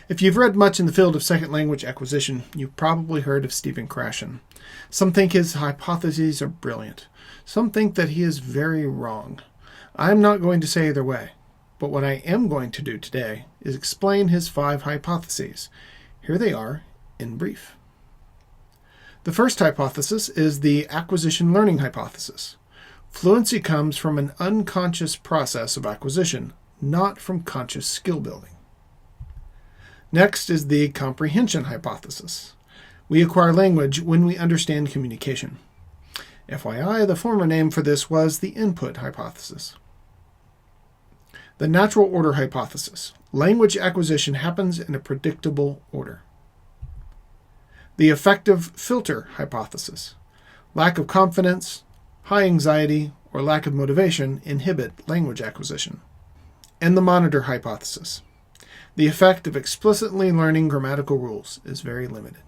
If you've read much in the field of second language acquisition, you've probably heard of Stephen Krashen. Some think his hypotheses are brilliant. Some think that he is very wrong. I'm not going to say either way, but what I am going to do today is explain his 5 hypotheses. Here they are in brief. The first hypothesis is the acquisition learning hypothesis. Fluency comes from an unconscious process of acquisition, not from conscious skill building. Next is the comprehension hypothesis. We acquire language when we understand communication. FYI, the former name for this was the input hypothesis. The natural order hypothesis. Language acquisition happens in a predictable order. The effective filter hypothesis. Lack of confidence, high anxiety, or lack of motivation inhibit language acquisition. And the monitor hypothesis. The effect of explicitly learning grammatical rules is very limited.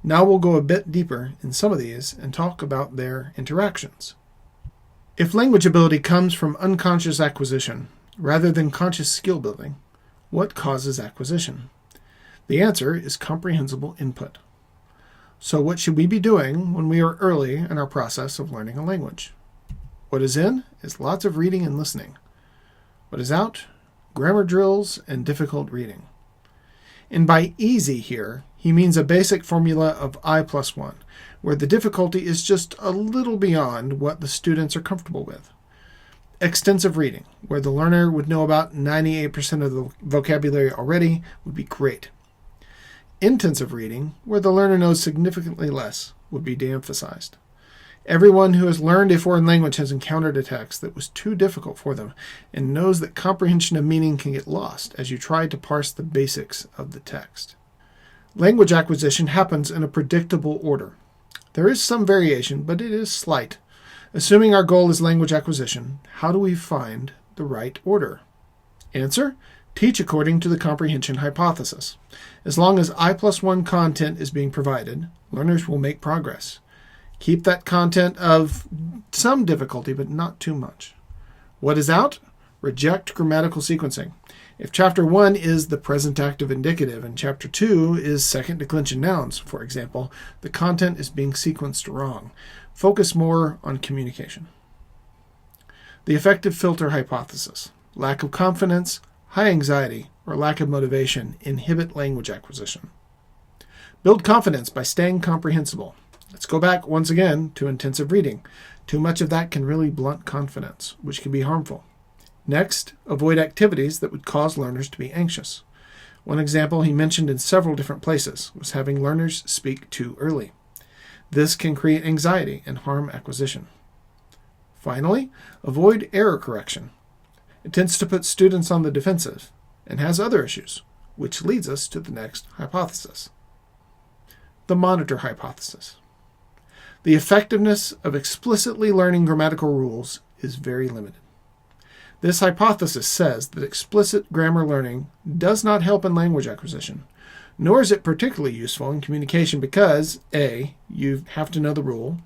Now we'll go a bit deeper in some of these and talk about their interactions. If language ability comes from unconscious acquisition rather than conscious skill building, what causes acquisition? The answer is comprehensible input. So what should we be doing when we are early in our process of learning a language? What is in is lots of reading and listening. What is out? Grammar drills and difficult reading. And by easy here, he means a basic formula of I+1, where the difficulty is just a little beyond what the students are comfortable with. Extensive reading, where the learner would know about 98% of the vocabulary already, would be great. Intensive reading, where the learner knows significantly less, would be de-emphasized. Everyone who has learned a foreign language has encountered a text that was too difficult for them and knows that comprehension of meaning can get lost as you try to parse the basics of the text. Language acquisition happens in a predictable order. There is some variation, but it is slight. Assuming our goal is language acquisition, how do we find the right order? Answer: teach according to the comprehension hypothesis. As long as I+1 content is being provided, learners will make progress. Keep that content of some difficulty, but not too much. What is out? Reject grammatical sequencing. If Chapter 1 is the present active indicative and Chapter 2 is second declension nouns, for example, the content is being sequenced wrong. Focus more on communication. The effective filter hypothesis. Lack of confidence, high anxiety, or lack of motivation inhibit language acquisition. Build confidence by staying comprehensible. Let's go back once again to intensive reading. Too much of that can really blunt confidence, which can be harmful. Next, avoid activities that would cause learners to be anxious. One example he mentioned in several different places was having learners speak too early. This can create anxiety and harm acquisition. Finally, avoid error correction. It tends to put students on the defensive and has other issues, which leads us to the next hypothesis. The monitor hypothesis. The effectiveness of explicitly learning grammatical rules is very limited. This hypothesis says that explicit grammar learning does not help in language acquisition, nor is it particularly useful in communication because A, you have to know the rule,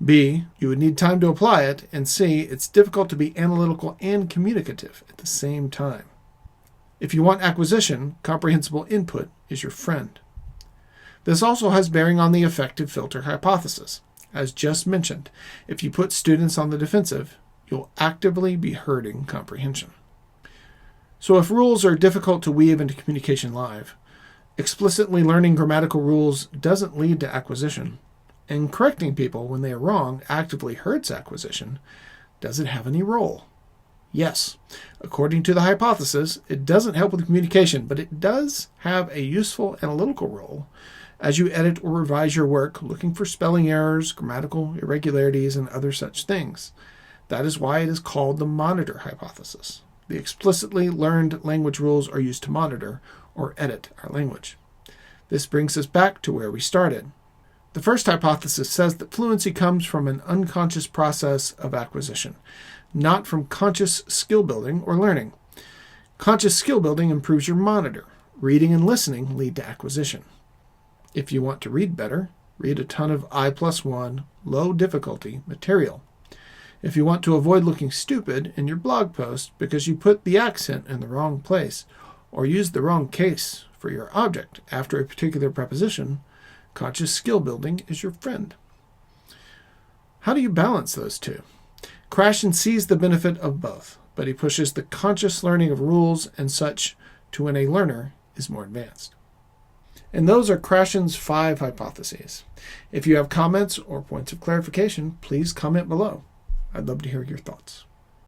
B, you would need time to apply it, and C, it's difficult to be analytical and communicative at the same time. If you want acquisition, comprehensible input is your friend. This also has bearing on the effective filter hypothesis. As just mentioned, if you put students on the defensive, you'll actively be hurting comprehension. So if rules are difficult to weave into communication live, explicitly learning grammatical rules doesn't lead to acquisition, and correcting people when they are wrong actively hurts acquisition, does it have any role? Yes. According to the hypothesis, it doesn't help with communication, but it does have a useful analytical role as you edit or revise your work, looking for spelling errors, grammatical irregularities, and other such things. That is why it is called the monitor hypothesis. The explicitly learned language rules are used to monitor or edit our language. This brings us back to where we started. The first hypothesis says that fluency comes from an unconscious process of acquisition, not from conscious skill building or learning. Conscious skill building improves your monitor. Reading and listening lead to acquisition. If you want to read better, read a ton of I+1, low difficulty material. If you want to avoid looking stupid in your blog post because you put the accent in the wrong place, or used the wrong case for your object after a particular preposition, conscious skill building is your friend. How do you balance those two? Krashen sees the benefit of both, but he pushes the conscious learning of rules and such to when a learner is more advanced. And those are Krashen's 5 hypotheses. If you have comments or points of clarification, please comment below. I'd love to hear your thoughts.